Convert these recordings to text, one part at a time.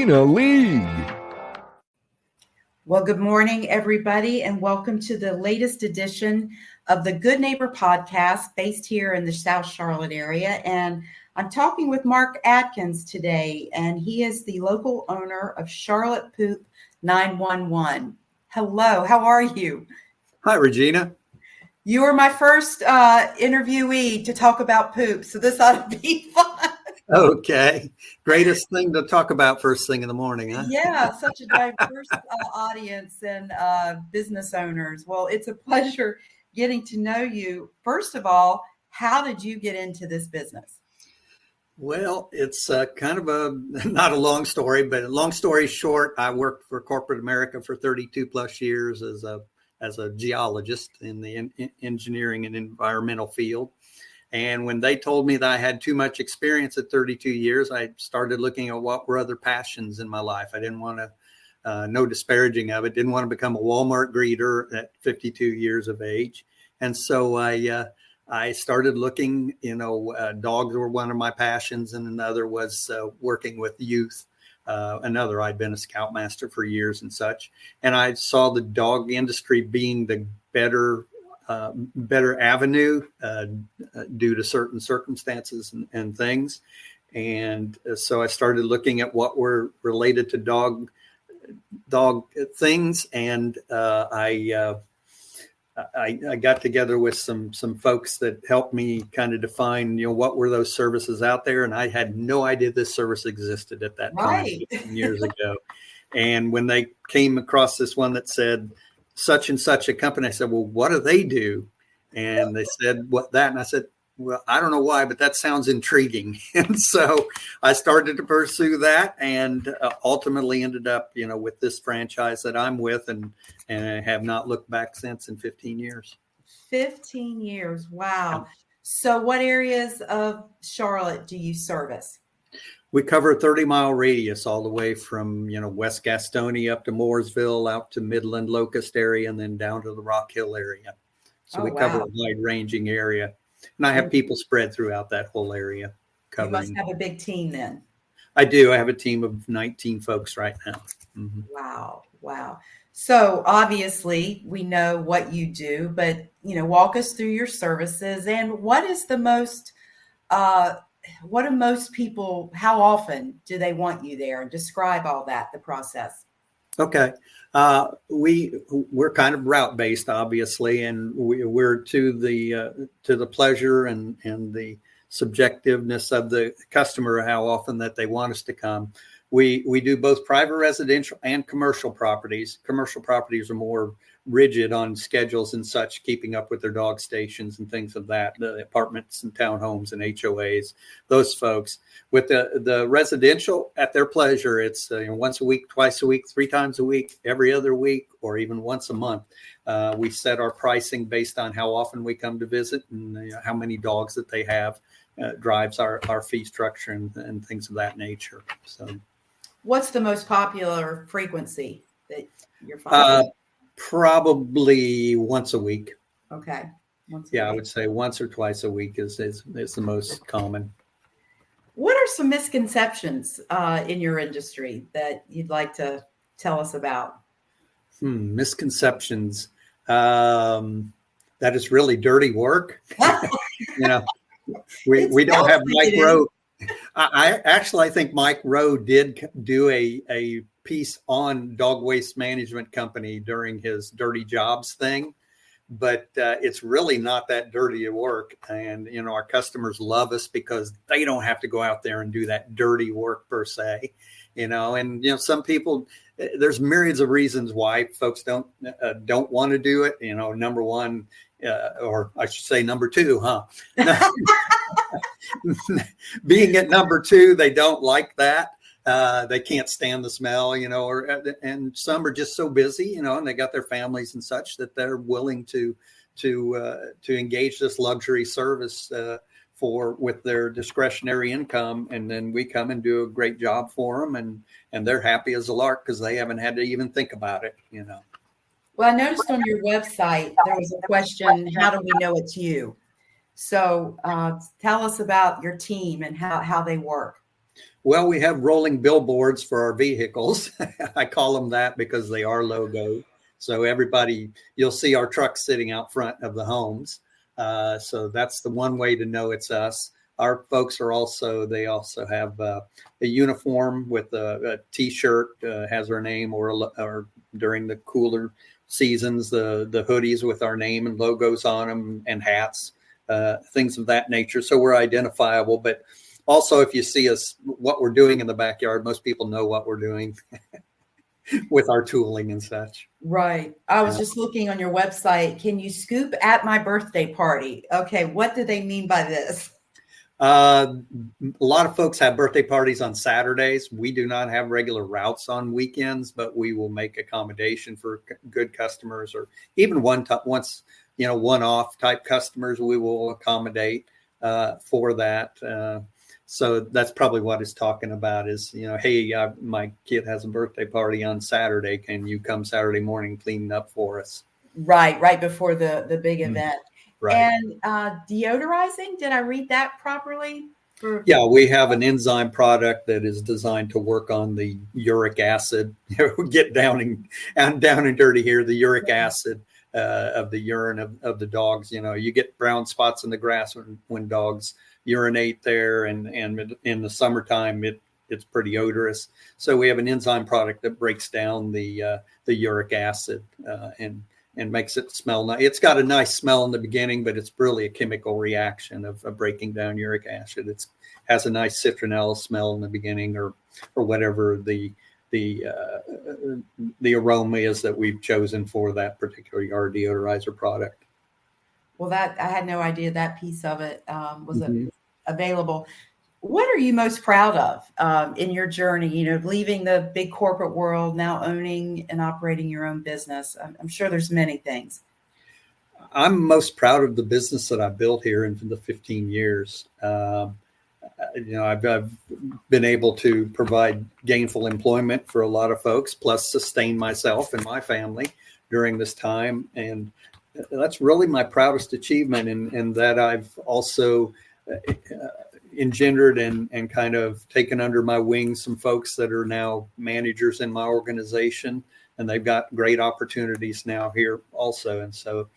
League. Well, good morning, everybody, and welcome to the latest edition of the Good Neighbor podcast based here in the South Charlotte area. And I'm talking with Mark Adkins today, and he is the local owner of Charlotte Poop 911. Hello, how are you? Hi, Regina. You were my first interviewee to talk about poop, so this ought to be fun. Okay. Greatest thing to talk about first thing in the morning, huh? Yeah, such a diverse audience and business owners. Well, it's a pleasure getting to know you. First of all, how did you get into this business? Well, it's kind of not a long story, but long story short, I worked for corporate America for 32 plus years as a geologist in the engineering and environmental field. And when they told me that I had too much experience at 32 years, I started looking at what were other passions in my life. I didn't want to, no disparaging of it, didn't want to become a Walmart greeter at 52 years of age. And so I started looking, dogs were one of my passions, and another was working with youth. Another, I'd been a scoutmaster for years and such. And I saw the dog industry being the better avenue due to certain circumstances and things. And so I started looking at what were related to dog things. And I got together with some folks that helped me kind of define, what were those services out there. And I had no idea this service existed at that time, 15 years ago. And when they came across this one that said, such and such a company, I said, well, what do they do? And they said, what that? And I said, well, I don't know why, but that sounds intriguing. And so I started to pursue that and ultimately ended up, with this franchise that I'm with and I have not looked back since in 15 years. 15 years. Wow. So what areas of Charlotte do you service? We cover a 30-mile radius all the way from, West Gastonia up to Mooresville, out to Midland, Locust area, and then down to the Rock Hill area. So we cover a wide-ranging area. And I have people spread throughout that whole area covering. You must have a big team then. I do. I have a team of 19 folks right now. Mm-hmm. Wow. So obviously we know what you do, but, walk us through your services and what is the most what do most people, how often do they want you there? Describe all that, the process. Okay. We're kind of route based, obviously, and we're to the pleasure and the subjectiveness of the customer, how often that they want us to come. We do both private residential and commercial properties. Commercial properties are more rigid on schedules and such, keeping up with their dog stations and things of that, the apartments and townhomes and HOAs, those folks. With the residential, at their pleasure, it's once a week, twice a week, 3 times a week, every other week, or even once a month. We set our pricing based on how often we come to visit and how many dogs that they have drives our fee structure and things of that nature. So, what's the most popular frequency that you're finding? Probably once a week. Okay. I would say once or twice a week is the most common. What are some misconceptions in your industry that you'd like to tell us about? Misconceptions. That is really dirty work. We don't have Mike Rowe. I think Mike Rowe did do a piece on dog waste management company during his dirty jobs thing, but it's really not that dirty of work. And, our customers love us because they don't have to go out there and do that dirty work per se, and, some people, there's myriads of reasons why folks don't want to do it. Number one, or I should say number two, being at number two, they don't like that. They can't stand the smell, and some are just so busy, and they got their families and such that they're willing to engage this luxury service with their discretionary income. And then we come and do a great job for them, and they're happy as a lark because they haven't had to even think about it, Well, I noticed on your website, there was a question, how do we know it's you? So tell us about your team and how they work. Well, we have rolling billboards for our vehicles. I call them that because they are logo. So everybody, you'll see our trucks sitting out front of the homes. So that's the one way to know it's us. Our folks are also, they also have a uniform with a t-shirt, has our name, or during the cooler seasons, the hoodies with our name and logos on them, and hats, things of that nature. So we're identifiable. But also, if you see us, what we're doing in the backyard, most people know what we're doing with our tooling and such. Right. I was Yeah. just looking on your website. Can you scoop at my birthday party? Okay. What do they mean by this? A lot of folks have birthday parties on Saturdays. We do not have regular routes on weekends, but we will make accommodation for good customers, or even once, one-off type customers. We will accommodate for that. So that's probably what it's talking about is, hey, my kid has a birthday party on Saturday. Can you come Saturday morning, clean up for us? Right before the big event. Right. And deodorizing, did I read that properly? Yeah, we have an enzyme product that is designed to work on the uric acid. Get down and dirty here. The uric acid of the urine of the dogs. You get brown spots in the grass when dogs urinate there, and in the summertime it's pretty odorous. So we have an enzyme product that breaks down the uric acid and makes it smell nice. It's got a nice smell in the beginning, but it's really a chemical reaction of breaking down uric acid. It has a nice citronella smell in the beginning, or whatever the aroma is that we've chosen for that particular yard deodorizer product. Well, I had no idea that piece of it was available. What are you most proud of in your journey, leaving the big corporate world, now owning and operating your own business? I'm sure there's many things. I'm most proud of the business that I built here in the 15 years. I've been able to provide gainful employment for a lot of folks, plus sustain myself and my family during this time. And that's really my proudest achievement, and that I've also engendered and kind of taken under my wings some folks that are now managers in my organization, and they've got great opportunities now here also. And so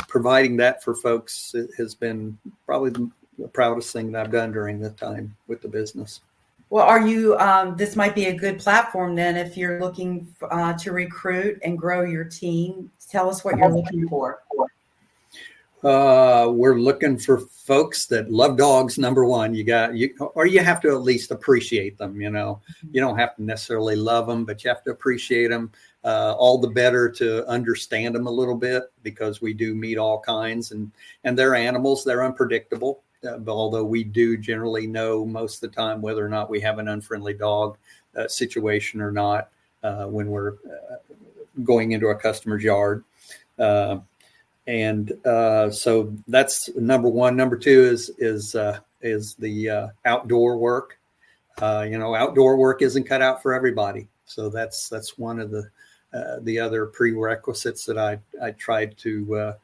providing that for folks has been probably the proudest thing that I've done during the time with the business. Well, are you, this might be a good platform then if you're looking to recruit and grow your team. Tell us what you're looking for. We're looking for folks that love dogs. Number one, you have to at least appreciate them. You don't have to necessarily love them, but you have to appreciate them. All the better to understand them a little bit, because we do meet all kinds, and they're animals. They're unpredictable. Although we do generally know most of the time whether or not we have an unfriendly dog situation or not when we're going into a customer's yard. And so that's number one. Number two is the outdoor work. Outdoor work isn't cut out for everybody. So that's one of the other prerequisites that I tried to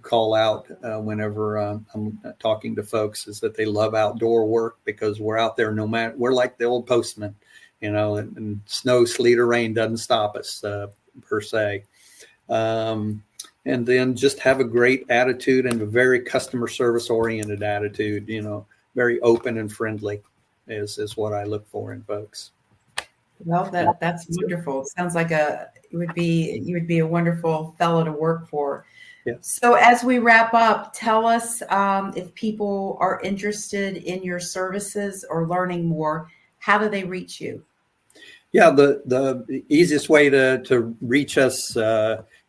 call out whenever I'm talking to folks, is that they love outdoor work, because we're out there no matter. We're like the old postman, and snow, sleet, or rain doesn't stop us per se. And then just have a great attitude and a very customer service oriented attitude, very open and friendly is what I look for in folks. Well, that's wonderful. It sounds like you would be a wonderful fellow to work for. Yeah. So as we wrap up, tell us if people are interested in your services or learning more, how do they reach you? Yeah, the easiest way to reach us,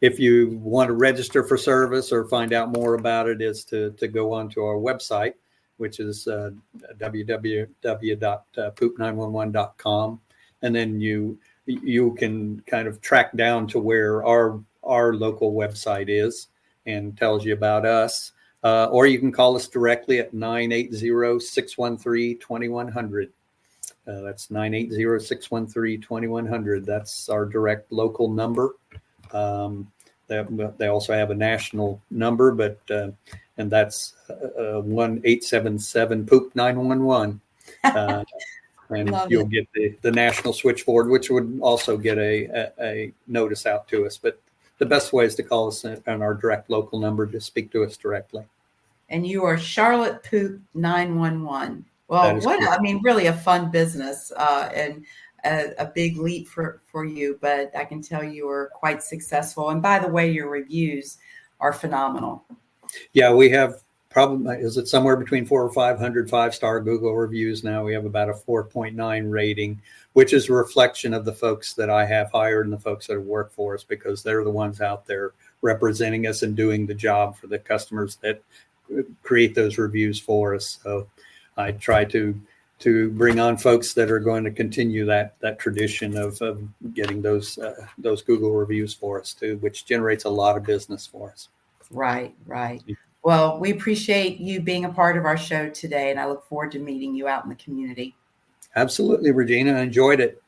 if you want to register for service or find out more about it, is to go onto our website, which is www.poop911.com. And then you can kind of track down to where our local website is and tells you about us. Or you can call us directly at 980-613-2100. That's 980-613-2100. That's our direct local number. They also have a national number, but and that's 1-877-POOP911. And Love you'll it. get the national switchboard, which would also get a notice out to us. But the best way is to call us on our direct local number to speak to us directly. And you are Charlotte Poop 911. That Well, is correct. really a fun business and a big leap for you, but I can tell you are quite successful. And by the way, your reviews are phenomenal. Yeah, we have probably, is it somewhere between 400 or 500 5-star Google reviews now? We have about a 4.9 rating, which is a reflection of the folks that I have hired and the folks that have worked for us, because they're the ones out there representing us and doing the job for the customers that create those reviews for us. So I try to bring on folks that are going to continue that tradition of getting those Google reviews for us too, which generates a lot of business for us. Right. Well, we appreciate you being a part of our show today, and I look forward to meeting you out in the community. Absolutely, Regina. I enjoyed it.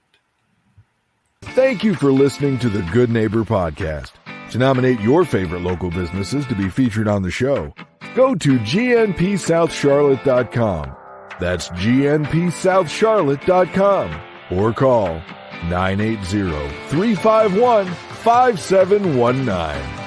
Thank you for listening to the Good Neighbor Podcast. To nominate your favorite local businesses to be featured on the show, go to gnpsouthcharlotte.com. That's gnpsouthcharlotte.com or call 980-351-5719.